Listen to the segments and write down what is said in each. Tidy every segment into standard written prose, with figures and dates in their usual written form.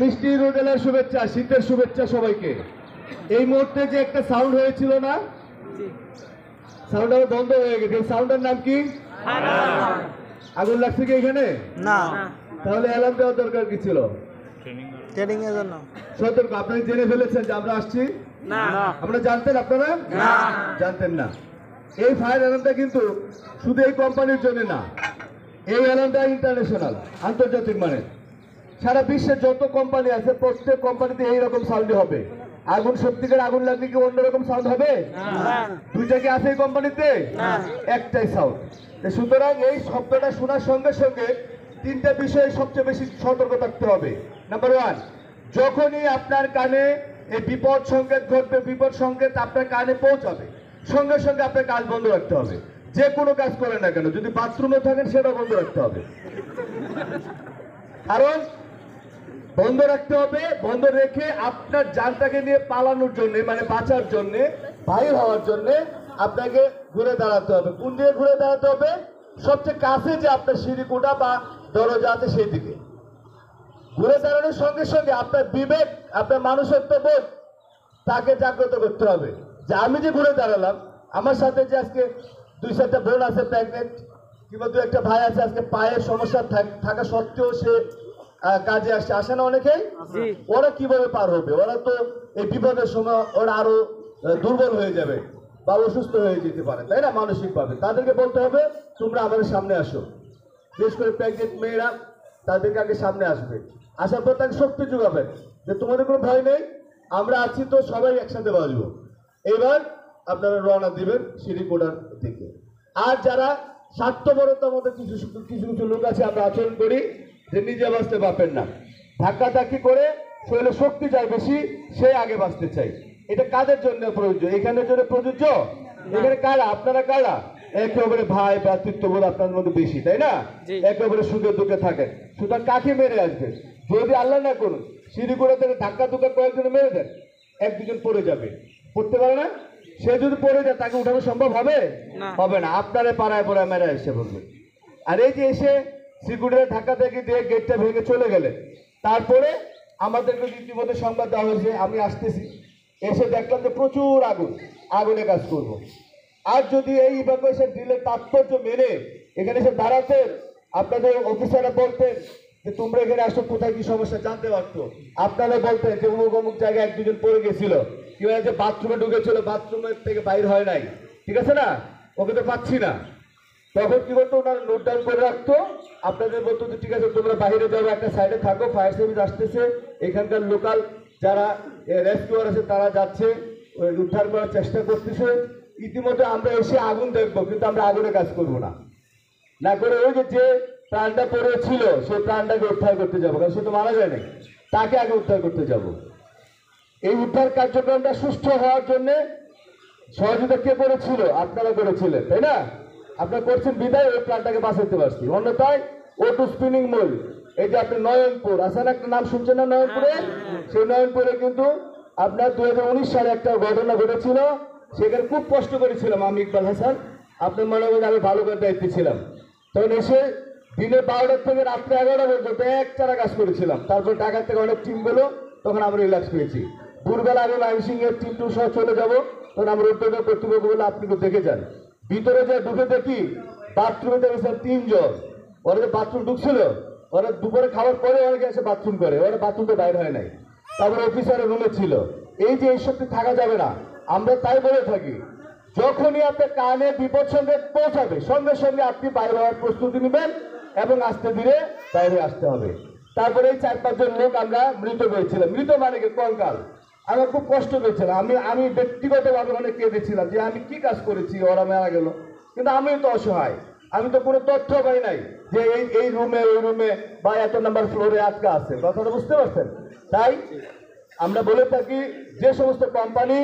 মিষ্টি রোদেলার শুভেচ্ছা, শীতের শুভেচ্ছা সবাইকে। এই মুহূর্তে যে একটা সাউন্ড হয়েছিল না, সাউন্ড আবার বন্ধ হয়ে গেছে। সাউন্ডের নাম কি? আগুন লাগছে কি এখানে? না, তাহলে অ্যালার্ম দেওয়ার দরকার কি ছিল? ট্রেনিং এর জন্য। সতর্ক, আপনারা জেনে ফেলেছেন যে আমরা আসছি? না, আপনারা জানতেন? আপনারা জানতেন না। এই ফায়ার অ্যালার্মটা কিন্তু শুধু এই কোম্পানির জন্য না, এই অ্যালার্মটা ইন্টারন্যাশনাল, আন্তর্জাতিক মানে। সারা বিশ্বের যত কোম্পানি আছে প্রত্যেক কোম্পানিতে এইরকম সাউন্ড হবে। আগুন সত্যিকার আগুন লাগলে কি অন্যরকম সাউন্ড হবে? দুইটা কি আছে এই কোম্পানিতে? একটাই সাউন্ড। সুতরাং এই শব্দটা শোনার সঙ্গে সঙ্গে তিনটা বিষয়ে সবচেয়ে বেশি সতর্ক থাকতে হবে। নাম্বার ওয়ান, যখনই আপনার কানে এই বিপদ সংকেত ঘটবে, বিপদ সংকেত আপনার কানে পৌঁছাবে, সঙ্গে সঙ্গে আপনার কাজ বন্ধ রাখতে হবে। যে কোনো কাজ করেন না কেন, যদি বাথরুমে থাকেন সেটাও বন্ধ রাখতে হবে। কারণ বন্ধ রাখতে হবে, বন্ধ রেখে আপনার জানটাকে নিয়ে পালানোর জন্য, মানে বাঁচার জন্য, বাইর হওয়ার জন্য আপনাকে ঘুরে দাঁড়াতে হবে। কোন দিকে ঘুরে দাঁড়াতে হবে? সবচেয়ে কাছে যে আপনার সিঁড়িকোটা বা দরজা আছে সেই দিকে ঘুরে দাঁড়ানোর সঙ্গে সঙ্গে আপনার বিবেক, আপনার মানুষত্ব বোধ তাকে জাগ্রত করতে হবে যে আমি যে ঘুরে দাঁড়ালাম, আমার সাথে যে আজকে 2-4টা বোন আছে প্রেগনেন্ট, কিংবা 2-একটা ভাই আছে আজকে পায়ের সমস্যা থাকা সত্ত্বেও সে কাজে আসছে, আসে না অনেকেই? ওরা কিভাবে পার হবে? ওরা তো এই বিপদের সময় ওরা আরো দুর্বল হয়ে যাবে বা অসুস্থ হয়ে যেতে পারে, তাই না? মানসিক ভাবে তাদেরকে বলতে হবে তোমরা আমাদের সামনে আসো। বিশেষ করে প্রেগনেন্ট মেয়েরা তাদেরকে আগে সামনে আসবে, আসার পর তাকে শক্তি যোগাবে যে তোমাদের কোনো ভয় নেই, আমরা আছি তো, সবাই একসাথে বাঁচবো। এবার আপনারা রওনা দিবেন সিঁড়িকোটার দিকে। আর যারা স্বার্থপরতার মধ্যে কিছু কিছু লোক আছে, আমরা আচরণ করি যে নিজে বাঁচতে পারবেন না, ধাক্কাধাক্কি করে শরীরে শক্তি চাই বেশি, সে আগে বাঁচতে চাই। এটা কাদের জন্য প্রযোজ্য? এখানের জন্য প্রযোজ্য? এখানে কারা? আপনারা কারা? একেবারে ভাই ভ্রাতৃত্ববোধ আপনার মধ্যে বেশি, তাই না? একেবারে সুখে দুঃখে থাকেন। সুতরাং কাকে মেরে আসবে? যদি আল্লাহ না করুন সিঁড়িগুলো থেকে ধাক্কা ধুক্কা কয়েকজন মেরে দেন, 1-2 জন পড়ে যাবে, পড়তে পারে না। সে যদি পড়ে যায় তাকে উঠানো সম্ভব হবে? হবে না। আপনারে পাড়ায় পড়ায় মেরে এসে বলবে। আর এই যে এসে সিকিউরিটির ধাক্কা থেকে দিয়ে গেটটা ভেঙে চলে গেলে, তারপরে আমাদেরকে ইতিমধ্যে সংবাদ দেওয়া হয়েছে, আমি আসতেছি, এসে দেখলাম যে প্রচুর আগুন, আগুনে কাজ করব। আর যদি এই ইভাকুয়েশন ড্রিলের তাৎপর্য মেনে এখানে এসে দাঁড়াতেন, আপনাদের অফিসাররা বলতেন যে তোমরা এখানে আসো, কোথায় কি সমস্যা জানতে পারতো। আপনারা বলতেন যে অমুক অমুক জায়গায় 1-2 জন পড়ে গেছিল, কিংবা যে বাথরুমে ঢুকেছিল, বাথরুমের থেকে বাইর হয় নাই, ঠিক আছে না, ওকে তো পাচ্ছি না। তখন কি করতো, ওনারা নোট ডাউন করে রাখতো, আপনাদের বলতো যে ঠিক আছে তোমরা বাইরে যাবো, একটা সাইডে থাকো, ফায়ার সার্ভিস আসতেছে, এখানকার লোকাল যারা রেস্কিউয়ার আছে তারা যাচ্ছে, উদ্ধার করার চেষ্টা করতেছে। ইতিমধ্যে আমরা এসে আগুন দেখবো, কিন্তু আমরা আগুনে কাজ করবো না, না করে ওই যে প্রাণটা পড়েছিল সেই প্রাণটাকে উদ্ধার করতে যাবো, কারণ সে তো মারা যায় নাই, তাকে আগে উদ্ধার করতে যাব। এই উদ্ধার কার্যক্রমটা সুষ্ঠু হওয়ার জন্য সহযোগিতা কে করেছিল? আপনারা করেছিলেন, তাই না? আপনারা করছেন বিদায় ওই প্রাণটাকে বাঁচাতে পারছি। অন্যথায় O2 স্পিনিং মিল, এই যে আপনি নয়নপুর আছে না, একটা নাম শুনছেন না নয়নপুরে? সেই নয়নপুরে কিন্তু আপনার 2019 সালে একটা ঘটনা ঘটেছিল, সেখানে খুব কষ্ট করেছিলাম আমি, ইকবাল হাসান, আপনার মনে করেন আমি ভালো করে দায়িত্বে ছিলাম। তখন এসে দিনে 12টা থেকে রাত্রে 11টা পর্যন্ত একটানা কাজ করেছিলাম। তারপর ঢাকা থেকে অনেক টিম গেলো, তখন আমরা রিল্যাক্স পেয়েছি। ভোরবেলা আমি লাইনসিং এর টিম সহ চলে যাবো, তখন আমরা উদ্যোগের কর্তৃপক্ষ বলে আপনি তো দেখে যান। ভিতরে যে ঢুকে দেখি বাথরুমে দেখেছেন 3 জন, ওরা যে বাথরুম ঢুকছিল, ওরা দুপুরে খাওয়ার পরে অনেকে এসে বাথরুম করে, ওরা বাথরুমে বাইরে হয় নাই। তারপরে অফিসারের রুমে ছিল। এই যে এই শক্তি থাকা যাবে না, আমরা তাই বলে থাকি যখনই আপনার কানে বিপদ সংকেত পৌঁছাবে, সঙ্গে সঙ্গে আপনি বাইরে হওয়ার প্রস্তুতি নেবেন এবং আস্তে ধীরে বাইরে আসতে হবে। তারপরে এই 4-5 জন লোক আমরা মৃত পেয়েছিলাম। মৃত মানে কি? কঙ্কাল। আমার খুব কষ্ট পেয়েছিলাম, আমি ব্যক্তিগতভাবে অনেক কেঁদেছিলাম যে আমি কি কাজ করেছি, ওরা মারা গেল, কিন্তু আমি তো অসহায়, আমি তো কোনো তথ্য পাই নাই যে এই রুমে ওই রুমে বা এত নাম্বার ফ্লোরে আটকা আছে। কথাটা বুঝতে পারছেন? তাই আমরা বলে থাকি যে সমস্ত কোম্পানি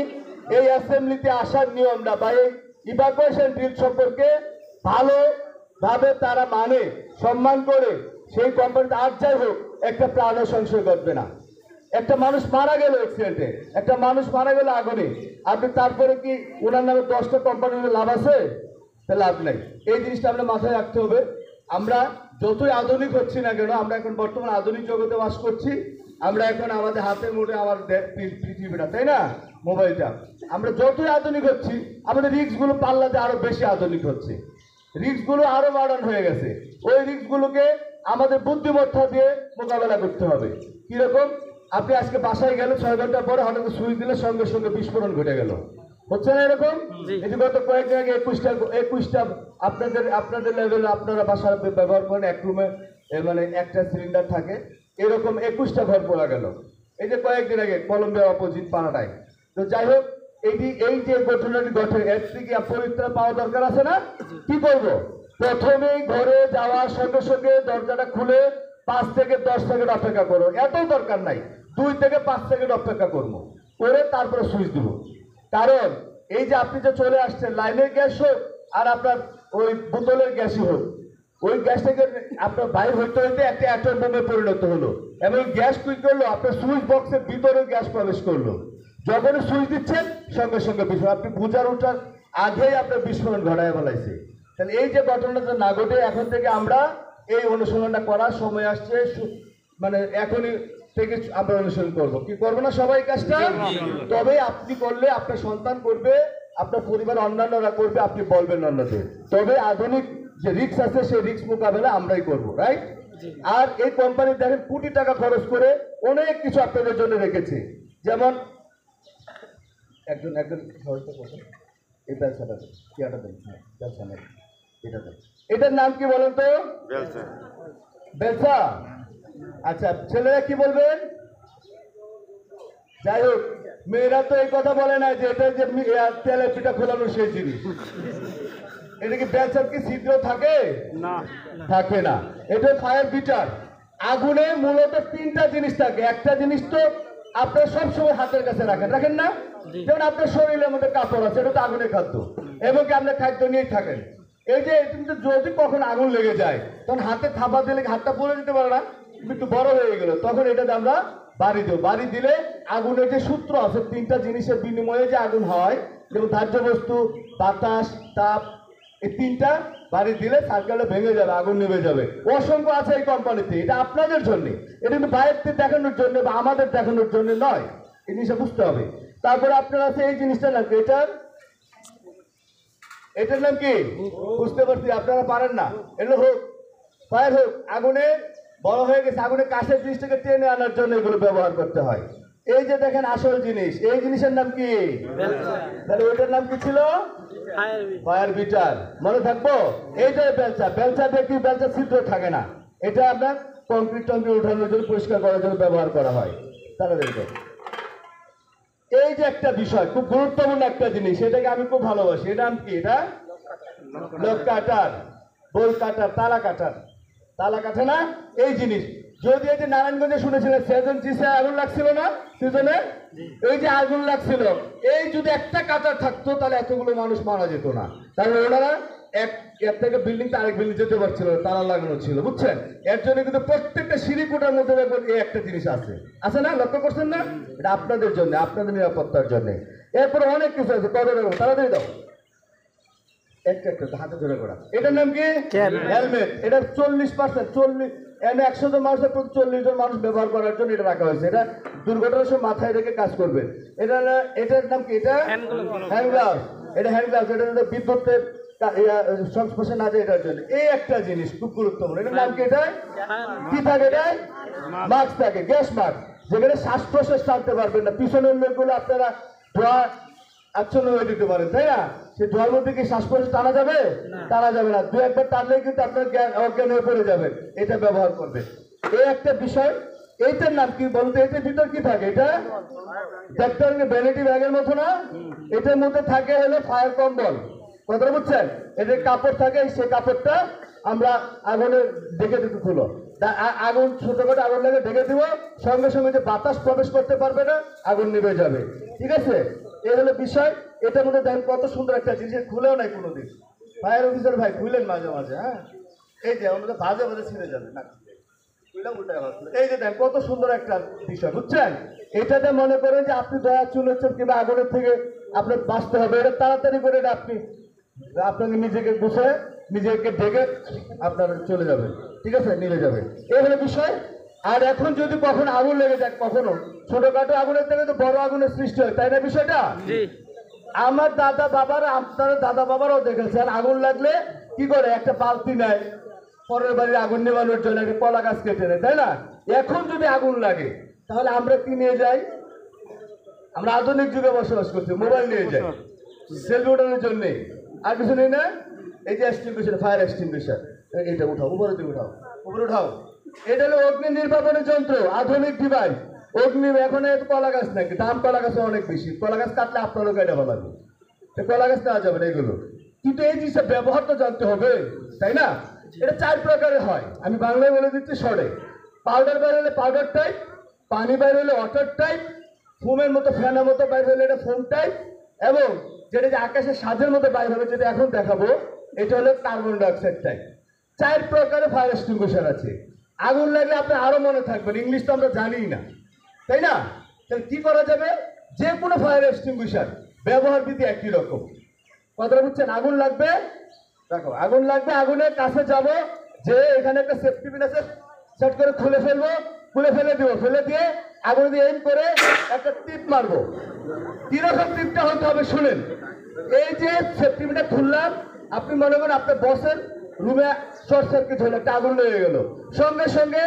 এই অ্যাসেম্বলিতে আসার নিয়মটা বা এই ইভাকুয়েশন ড্রিল সম্পর্কে ভালোভাবে তারা মানে, সম্মান করে, সেই কোম্পানিতে আর যাই হোক একটা প্রাণের সংশয় ঘটবে না। একটা মানুষ মারা গেল অ্যাক্সিডেন্টে, একটা মানুষ মারা গেল আগুনে, আপনি তারপরে কি ওনার নামে 10টা কোম্পানির লাভ আছে? তা লাভ নাই। এই জিনিসটা আমরা মাথায় রাখতে হবে। আমরা যতই আধুনিক হচ্ছি না কেন, আমরা এখন বর্তমানে আধুনিক জগতে বাস করছি, আমরা এখন আমাদের হাতের মুঠে আমার পৃথিবীটা, তাই না, মোবাইলটা, আমরা যতই আধুনিক হচ্ছি আমাদের রিস্কগুলো পাল্লাতে আরো বেশি আধুনিক হচ্ছে, রিস্কগুলো আরো মডার্ন হয়ে গেছে। ওই রিস্কগুলোকে আমাদের বুদ্ধিমত্তা দিয়ে মোকাবেলা করতে হবে। কিরকম? আপনি আজকে বাসায় গেলে 6 ঘন্টা পরে হঠাৎ সুইচ দিলে সঙ্গে সঙ্গে বিস্ফোরণ ঘটে গেল, হচ্ছে না এরকম? এই যে গত কয়েকদিন আগে 21টা আপনাদের লেভেলে আপনারা বাসায় ব্যবহার করেন, এক রুমে মানে একটা সিলিন্ডার থাকে, এরকম 21টা ঘর পড়া গেল এই যে কয়েকদিন আগে কলম্বিয়া অপোজিট পাড়াটায়। তো যাই হোক, এই যে ঘটনাটি ঘটে, এর থেকে পরিত্রাণ পাওয়া দরকার আছে না? কি করব? প্রথমেই ঘরে যাওয়ার সঙ্গে সঙ্গে দরজাটা খুলে 5 থেকে 10 সেকেন্ড অপেক্ষা করো, এত দরকার নাই, 2 থেকে 5 সেকেন্ড অপেক্ষা করবো, করে তারপরে সুইচ দিব। কারণ এই যে আপনি যে চলে আসছেন, লাইনের গ্যাস হোক আর আপনার ওই বোতলের গ্যাসই হোক, ওই গ্যাস থেকে আপনার বাইর হইতে হইতে একটা অ্যাটম বোমে পরিণত হলো, এবং গ্যাস কি করলো, আপনার সুইচ বক্সের ভিতরে গ্যাস প্রবেশ করলো। যখনই সুইচ দিচ্ছেন সঙ্গে সঙ্গে বিস্ফোরণ, আপনি পূজার ওঠার আগেই আপনার বিস্ফোরণ ঘটায় ফেলাইছে। তাহলে এই যে ঘটনাটা না ঘটে, এখন থেকে আমরা এই অনুশীলনটা করার সময় আসছে, মানে এখনই থেকে আমরা অনুসরণ করবো। কি করবো না সবাই কাজটা? তবে আপনি করলে আপনার সন্তান করবে, আপনার পরিবার অন্যান্যরা করবে, আপনি বলবেন অন্যদের। তবে আধুনিক যে রিস্ক আছে সেই রিস্ক মোকাবেলা আমরাই করবো, রাইট? আর এই কোম্পানি দেখেন কোটি টাকা খরচ করে অনেক কিছু আপনাদের জন্য রেখেছে। যেমন একজন এই ব্যবসাটা দেন, কিয়াটা দেন, হ্যাঁ ব্যবসা নেই, এটা দেন। এটার নাম কি বলেন তো? ব্যবসা। আচ্ছা, ছেলেরা কি বলবেন? যাই হোক, মেয়েরা তো এই কথা বলে না যে এটা যে তেলের পিঠা খোলানো সেই জিনিস। এটা কি ব্যবসার কি ছিদ্র থাকে? না, থাকে না। এটা ফায়ার বিটার। আগুনে মূলত 3টা জিনিস থাকে। একটা জিনিস তো আপনার সবসময় হাতের কাছে রাখেন না? যেমন আপনার শরীরের মধ্যে কাপড় আছে, এটা তো আগুনের খাদ্য, এবং কি আপনার খাদ্য নিয়েই থাকেন। এই যে কিন্তু যদি কখন আগুন লেগে যায়, তখন হাতে থাপা দিলে হাতটা পড়ে যেতে পারে না, একটু বড় হয়ে গেল, তখন এটাতে আমরা বাড়ি দেবো। বাড়ি দিলে আগুনের যে সূত্র আছে, 3টা জিনিসের বিনিময়ে যে আগুন হয়, যেমন ধার্য বস্তু, বাতাস, তাপ, এই 3টা বাড়ি দিলে সার্কেলটা ভেঙে যাবে, আগুন নেমে যাবে। অসংখ্য আছে এই কোম্পানিতে। এটা আপনাদের জন্য, এটা কিন্তু বাইরে দেখানোর জন্য বা আমাদের দেখানোর জন্য নয়, এই জিনিসটা বুঝতে হবে। তারপরে আপনার আছে এই জিনিসটা লাগবে, এটার নাম কি? বুঝতে পারছি, আপনারা পারেন না। এটা হোক ফায়ার হোক, আগুনে বড় হয়ে গেছে, আগুনে কাছের জিনিসটাকে টেনে আনার জন্য এগুলো ব্যবহার করতে হয়। এই যে দেখেন আসল জিনিস, এই জিনিসের নাম কি? তাহলে ওইটার নাম কি ছিল? Fire bitter. মনে থাকবো? এইটাই বেলচা। বেলচা দেখি বেলচা ছিদ্র থাকে না, এটা আপনার কংক্রিট উঠানোর জন্য, পরিষ্কার করার জন্য ব্যবহার করা হয়। তারা দেখবেন এই যে একটা বিষয়, খুব গুরুত্বপূর্ণ একটা জিনিস, এটাকে আমি খুব ভালোবাসি। এর নাম কি? এটা লক কাটার, বোল কাটার, তালা কাটার। তালা কাটে না এই জিনিস। যদি এই যে নারায়ণগঞ্জে শুনেছিলেন সেজন জিসে আগুন লাগছিল না সিজনে, এই যে আগুন লাগছিল, এই যদি একটা কাটার থাকতো তাহলে এতগুলো মানুষ মারা যেত না। তাহলে ওনারা এক থেকে বিল্ডিং থেকে আরেক বিল্ডিং যেতে পারছিল না, তালা লাগানো ছিল, বুঝছেন? এর জন্য কিন্তু প্রত্যেকটা সিঁড়ি কোটার মধ্যে দেখবেন এই একটা জিনিস আছে না? লক্ষ্য করছেন না? এটা আপনাদের জন্য, আপনাদের নিরাপত্তার জন্য। এরপরে অনেক কিছু আছে, কত রকম, তাড়াতাড়ি দাও। একটা হাতে ধরে করা। এটার নাম কি? হেলমেট। এটা 40%, 100 জন মানুষের প্রতি 40 জন মানুষ ব্যবহার করার জন্য এটা রাখা হয়েছে। এটা দুর্ঘটনার সময় মাথায় রেখে কাজ করবেন। এটার নাম কি? এটা হ্যান্ড গ্লাভস। এটা হ্যান্ড গ্লাভস, এটা বিদ্যুতের সংস্পর্শে না যায়, এটার জন্য। এই একটা জিনিস খুব গুরুত্বপূর্ণ। এটার নাম কি? এটা কি থাকে? এটা মাস্ক থাকে, গ্যাস মাস্ক, যেখানে শ্বাস প্রশ্বাস টানতে পারবেন না। পিছনের লোকগুলো আপনারা ধোয়া আচ্ছন্ন হয়ে দিতে পারেন, তাই না? সে ধোয়ার মধ্যে কি শ্বাস প্রশ্বাস টানা যাবে? টানা যাবে না। 2-একবার টানলেই কিন্তু আপনার অজ্ঞান হয়ে পড়ে যাবেন। এটা ব্যবহার করবে। এই একটা বিষয়। এইটার নাম কি বলতে? এটার ভিতর কি থাকে? এটা ডাক্তার ভ্যানিটি ব্যাগের মতো না? এটার মধ্যে থাকে হলো ফায়ার কম্বল। কথা বুঝছেন? এটার কাপড় থাকে, সেই কাপড়টা আমরা আগুনে ঢেকে দিতে খুলো, আগুন ছোটখাটো আগুন লাগে ঢেকে দিব, সঙ্গে সঙ্গে যে বাতাস প্রবেশ করতে পারবে না, আগুন নিভে যাবে। ঠিক আছে? এই হলো বিষয়। এটার মধ্যে দেখেন কত সুন্দর একটা জিনিস, খুলেও নাই কোনোদিন। ফায়ার অফিসার ভাই খুলেন মাঝে মাঝে, হ্যাঁ, এই যে আমাদের বাজে বাজে ছিঁড়ে যাবে না, এই যে দেখেন কত সুন্দর একটা বিষয়, বুঝছেন? এটাতে মনে করেন যে আপনি দয়া চুলেছেন কিংবা আগুনের থেকে আপনার বাঁচতে হবে, এটা তাড়াতাড়ি করে এটা আপনাকে নিজেকে গুছিয়ে নিজেকে ঢেকে আপনার চলে যাবেন। ঠিক আছে? নিয়ে যাবে। এই হলো বিষয়। আর এখন যদি কখনো আগুন লেগে যায়, কখনো ছোটখাটো আগুনের থেকে তো বড় আগুনের সৃষ্টি হয়, তাই না বিষয়টা? আমার দাদা বাবারা, আপনার দাদা বাবারাও দেখেছেন আগুন লাগলে কি করে, একটা বালতি নেয় পরের বাড়ির আগুন নেবানোর জন্য, একটা কলা গাছ কেটে নেয়, তাই না? এখন যদি আগুন লাগে তাহলে আমরা কি নিয়ে যাই? আমরা আধুনিক যুগে বসবাস করছি, মোবাইল নিয়ে যাই সেলফি ওঠানোর জন্য, আর কিছু নেই না? এই যে এক্সটিংগুইশার, ফায়ার এক্সটিংগুইশার, এটা উঠাও, উপরে দিয়ে উঠাও, উপরে উঠাও। এটা হলো অগ্নি নির্বাপনের যন্ত্র, আধুনিক ডিভাইস। অগ্নি এখন এত কলা গাছ নাকি, দাম কলা গাছে অনেক বেশি, কলা গাছ কাটলে আপনারও কেটে ভালো লাগবে, কলা গাছ নেওয়া যাবে না এগুলো। কিন্তু এই জিনিসটা ব্যবহার তো জানতে হবে, তাই না? এটা 4 প্রকারের হয়, আমি বাংলায় বলে দিচ্ছি শর্টে। পাউডার বাইর হলে পাউডার টাইপ, পানি বাইর হলে ওয়াটার টাইপ, ফোমের মতো ফ্যানের মতো বাইর হলে এটা ফোম টাইপ, এবং যেটা যে আকাশের সাজের মতো বাইর হবে যেটা এখন দেখাবো, এটা হলো কার্বন ডাইঅক্সাইড টাইপ। 4 প্রকারের ফায়ার এক্সটিংগুইশার আছে। আগুন লাগলে আপনার আরো মনে থাকবেন, ইংলিশ তো আমরা জানিই না, তাই না? তাহলে কি করা যাবে? যে কোনো ফায়ার এক্সটিংগুইশার ব্যবহার বিধি একই রকম। কথাটা বুঝছেন? আগুন লাগবে, দেখো আগুন লাগবে, আগুনের কাছে যাব, যে এখানে একটা সেফটি পিন আছে, সেট করে খুলে ফেলবো, খুলে ফেলে দিব, ফেলে দিয়ে আগুন দিয়ে এম করে একটা টিপ মারবো। কিরকম টিপটা হতে হবে শুনেন। এই যে সেফটি পিনটা খুললাম, আপনি মনে করেন আপনার বসের রুমে শর্ট সার্কিট হলো, একটা আগুন লেগে গেল, সঙ্গে সঙ্গে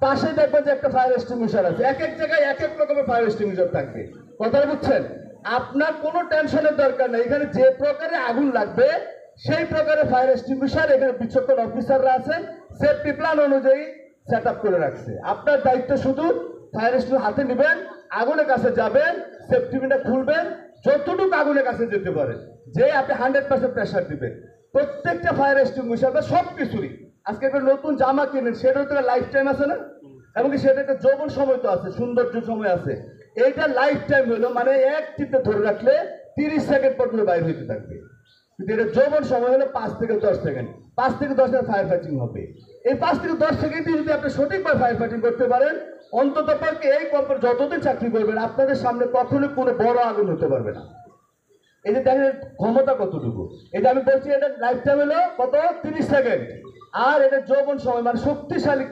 পাশে দেখবেন যে একটা ফায়ার এক্সটিংগুইশার আছে, এক এক জায়গায় এক এক রকমের ফায়ার এক্সটিংগুইশার থাকবে। কথাটা বুঝছেন? আপনার কোনো টেনশনের দরকার নেই, এখানে যে প্রকারে আগুন লাগবে সেই প্রকারে ফায়ার এক্সটিংগুইশার এখানে বিচক্ষণ অফিসাররা আছেন, সেফটি প্ল্যান অনুযায়ী সেট আপ করে রাখছে। আপনার দায়িত্ব শুধু ফায়ার এক্সটিংগুইশার হাতে নেবেন, আগুনের কাছে যাবেন, সেফটি পিনটা খুলবেন, যতটুকু আগুনের কাছে যেতে পারেন, যে আপনি 100% প্রেসার দিবেন। প্রত্যেকটা ফায়ার এক্সটিংগুইশার বা সব কিছুরই আজকে একটা নতুন জামা কিনেন, সেটার তো লাইফ টাইম আছে না? এমনকি সেটা একটা যৌবন সময় তো আছে, সৌন্দর্য সময় আছে। এইটা লাইফ টাইম হলো, মানে এক টিপে ধরে রাখলে 30 সেকেন্ড পর্যন্ত বাইরে হইতে থাকবে। কিন্তু এটা যৌবন সময় হলো 5 থেকে 10 সেকেন্ড, 5 থেকে 10 সেকেন্ড ফায়ার ফাইটিং হবে। এই 5 থেকে 10 সেকেন্ডে যদি আপনি সঠিকভাবে ফায়ার ফাইটিং করতে পারেন, অন্তত পক্ষে এই কোম্পানি যতদিন চাকরি করবেন আপনাদের সামনে কখনোই কোনো বড় আগুন হতে পারবে না। এই যে দেখেন ক্ষমতা কতটুকু, এটা আমি বলছি, এটা লাইফ টাইম হলো কত, 30 সেকেন্ড, আর এটা যৌবন সময় মানে শক্তিশালী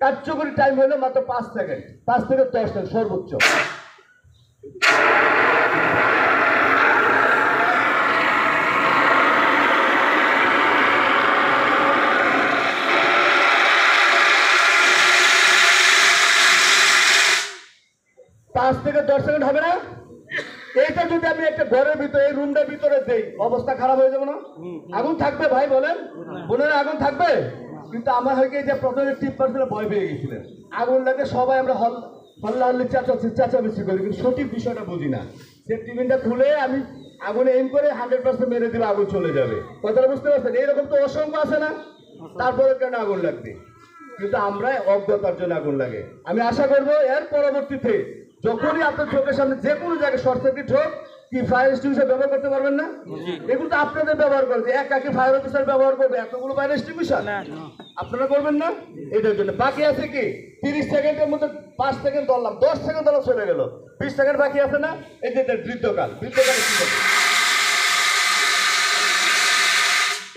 কার্যকরী টাইম হলো মাত্র 5 সেকেন্ড, 5 থেকে 10 সেকেন্ড সর্বোচ্চ। পাঁচ থেকে 10 সেকেন্ড হবে না? এইটা যদি আমি একটা ঘরের ভিতরে, এই রুমটার ভিতরে দেই, অবস্থা খারাপ হয়ে যাবে না? আগুন থাকবে ভাই বলেন, বোনেরা আগুন থাকবে? কিন্তু আমার হয়ে যে প্রথমে টিপ পার্সেন্ট ভয় পেয়ে গেছিলেন, আগুন লাগে সবাই আমরা হল্লা হল্লি চেঁচামেচি করি, কিন্তু সঠিক বিষয়টা বুঝি না। সেফটি পিনটা খুলে আমি আগুনে এম করে 100% মেরে দিলে আগুন চলে যাবে। কথাটা বুঝতে পারছেন? এইরকম তো অসংখ্য আছে না? তারপরে কেন আগুন লাগবে? কিন্তু আমরা অজ্ঞতার জন্য আগুন লাগে। আমি আশা করবো এর পরবর্তীতে যখনই আপনার চোখের সামনে যে কোনো জায়গায় শর্ট সার্কিট হোক, কি ফায়ার এক্সটিংগুইশার ব্যবহার করতে পারবেন না? এগুলো তো আপনাদের ব্যবহার করবে, একাকি ফায়ার অফিসার ব্যবহার করবে এতগুলো ফায়ার এক্সটিংগুইশার? আপনারা করবেন না? এটার জন্য বাকি আছে কি 30 সেকেন্ডের মধ্যে 5 সেকেন্ড ধরলাম, 10 সেকেন্ড ধরলাম, চলে গেল, 20 সেকেন্ড বাকি আছে না? এই যে বৃদ্ধকাল, বৃদ্ধকালে কি করবে?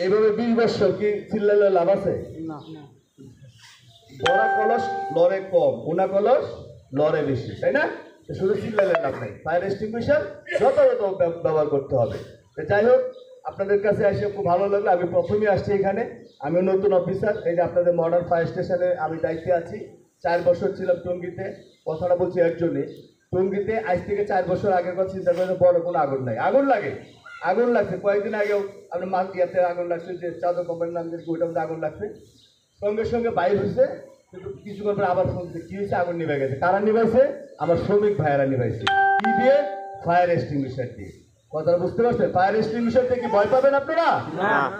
এইভাবে 20 বছর কি চিল্লালে লাভ আছে? বড়া কলস লড়ে কম, উনা কলস লড়ে বেশি, তাই না? শুধু চিল্লালে লাভ নাই, ফায়ার এক্সটিংগুইশার যথাযথ ব্যবহার করতে হবে। যাই হোক, আপনাদের কাছে এসে খুব ভালো লাগলো। আমি প্রথমেই আসছি এখানে, আমি নতুন অফিসার, এই যে আপনাদের মডার্ন ফায়ার স্টেশনে আমি দায়িত্বে আছি। 4 বছর ছিলাম টঙ্গীতে, কথাটা বলছি একজনই, টঙ্গীতে আজ থেকে 4 বছর আগের কথা চিন্তা করে বড় কোনো আগুন নাই, আগুন লাগে, আগুন লাগছে। কয়েকদিন আগেও আপনার ইয়াতে আগুন লাগছে, যে চাদর কোম্পানির নাম দিয়ে ওইটার মধ্যে আগুন লাগছে, সঙ্গে সঙ্গে বাইর হয়েছে, কিন্তু কিছুক্ষণ পরে আবার ফোন কি হয়েছে, আগুন নিভে গেছে। কারা নিভাইছে? আমার শ্রমিক ভাইয়েরা নিভাইছে। কি দিয়ে? ফায়ার এক্সটিংগুইশার দিয়ে। কথাটা বুঝতে পারছেন? ফায়ার এক্সটিংগুইশার থেকে কি ভয় পাবেন আপনারা?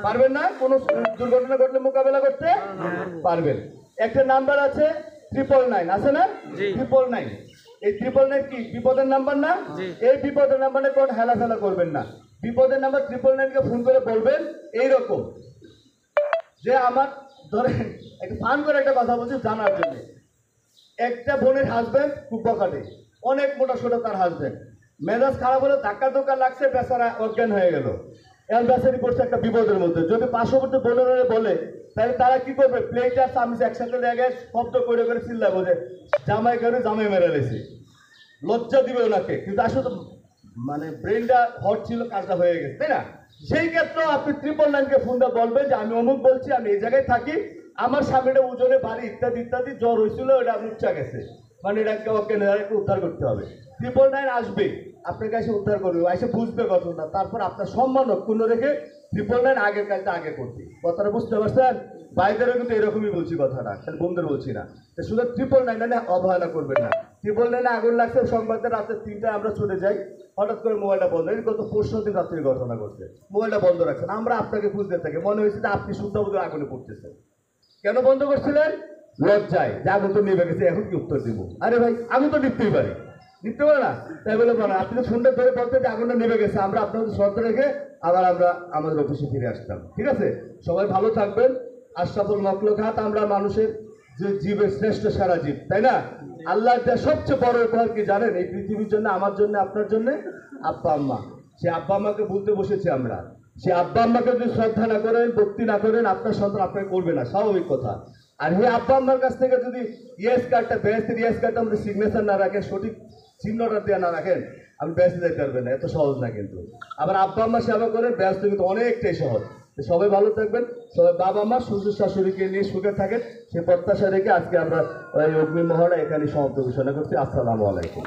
পারবেন না? কোনো দুর্ঘটনা ঘটলে মোকাবেলা করতে পারবেন। একটা নাম্বার আছে 999, আছে না? 999। এই 999 কি বিপদের নাম্বার না? এই বিপদের নাম্বারে কোন হেলাফেলা করবেন না। বিপদের নাম্বার 999-কে ফোন করে বলবেন এইরকম, যে আমার ধরেন একটা ফান করে একটা কথা বলছি জানার জন্য, একটা বোনের হাজব্যান্ড খুব বকাটে, অনেক মোটা সোটা তার হাজব্যান্ড, মেজাজ খারাপ হলে ধাক্কা ধোক্কা লাগছে, বেচারা অজ্ঞান হয়ে গেল। অ্যাম্বাসেডারি করছে একটা বিপদের মধ্যে। যদি পার্শ্ববর্তী বোনেরা বলে তাহলে তারা কি করবে? প্লেট আর চামচ একসাথে জায়গায় শব্দ করে করে চিল্লাবো যে জামাই করে জামাই মেরে লেছি, লজ্জা দিবে ওনাকে। কিন্তু আসলে তো মানে ব্রেনটা হট ছিল, কাজটা হয়ে গেছে, তাই না? সেই ক্ষেত্রে আপনি 999-কে ফোন দিয়ে বলবেন যে আমি অমুক বলছি, আমি এই জায়গায় থাকি, আমার স্বামীটা ওজনে বাড়ি ইত্যাদি ইত্যাদি, জ্বর হয়েছিল, এটা মুচ্চা গেছে, মানে এটাকে ওকে একটু উদ্ধার করতে হবে। 999 আসবে, আপনাকে এসে উদ্ধার করবে, এসে বুঝবে ঘটনা, তারপর আপনার সম্মান অক্ষুণ্ণ রেখে 999 আগের কাজটা আগে করতে। কথাটা বুঝতে পারছেন? ভাইদেরও কিন্তু এরকমই বলছি কথাটা, খালি বন্ধুর বলছি না। তো শুধু 999 অবহেলা করবেন না। 999 আগুন লাগছে, সংবাদে রাতে 3টায় আমরা চলে যাই, হঠাৎ করে মোবাইলটা বন্ধ। এই গত 15 দিন রাত্রে ঘটনা করছে, মোবাইলটা বন্ধ রাখছেন, আমরা আপনাকে খুঁজতে থাকি, মনে হয়েছে যে আপনি শুদ্ধ আগুনে পড়তেছেন। কেন বন্ধ করছিলেন? লজ্জায়, যে আগুন তো নিভে গেছে, এখন কি উত্তর দিব? আরে ভাই, আমি তো নিতেই পারি, নিতে পারে না, তাই বলে বলেন আপনি তো ফোনটা ধরে বলতে যে আগুনটা নিভে গেছে, আমরা আপনাদের শ্রদ্ধা রেখে আবার আমরা আমাদের অফিসে ফিরে আসতাম। ঠিক আছে, সবাই ভালো থাকবেন। আশরাফুল মাখলুকাত, আমরা মানুষের যে জীবের শ্রেষ্ঠ সারা জীব, তাই না? আল্লাহর দেওয়া সবচেয়ে বড় উপহার কি জানেন? এই পৃথিবীর জন্য, আমার জন্য, আপনার জন্য আব্বা আম্মা। সে আব্বা আম্মাকে বলতে বসেছি আমরা, সে আব্বা আম্মাকে যদি শ্রদ্ধা না করেন, ভক্তি না করেন, আপনার সন্তান আপনাকে করবে না, স্বাভাবিক কথা। আর হে আব্বা আম্মার কাছ থেকে যদি ইয়েস কার্ডটা, বেহেস্তের ইয়েস কার্ডটা আমাদের সিগনেচার না রাখেন, সঠিক চিহ্নটা দেওয়া না রাখেন, আমি বেহেস্তে যেতে পারবেন না, এত সহজ না কিন্তু। আবার আব্বা আম্মা সেবা করেন, বেহেস্তে কিন্তু অনেকটাই সহজ। তো সবাই ভালো থাকবেন, সবাই বাবা মা শ্বশুর শাশুড়িকে নিয়ে সুখে থাকেন, সে প্রত্যাশা রেখে আজকে আমরা ওই অগ্নি মহড়া এখানে সমাপ্ত ঘোষণা করছি। আসসালামু আলাইকুম।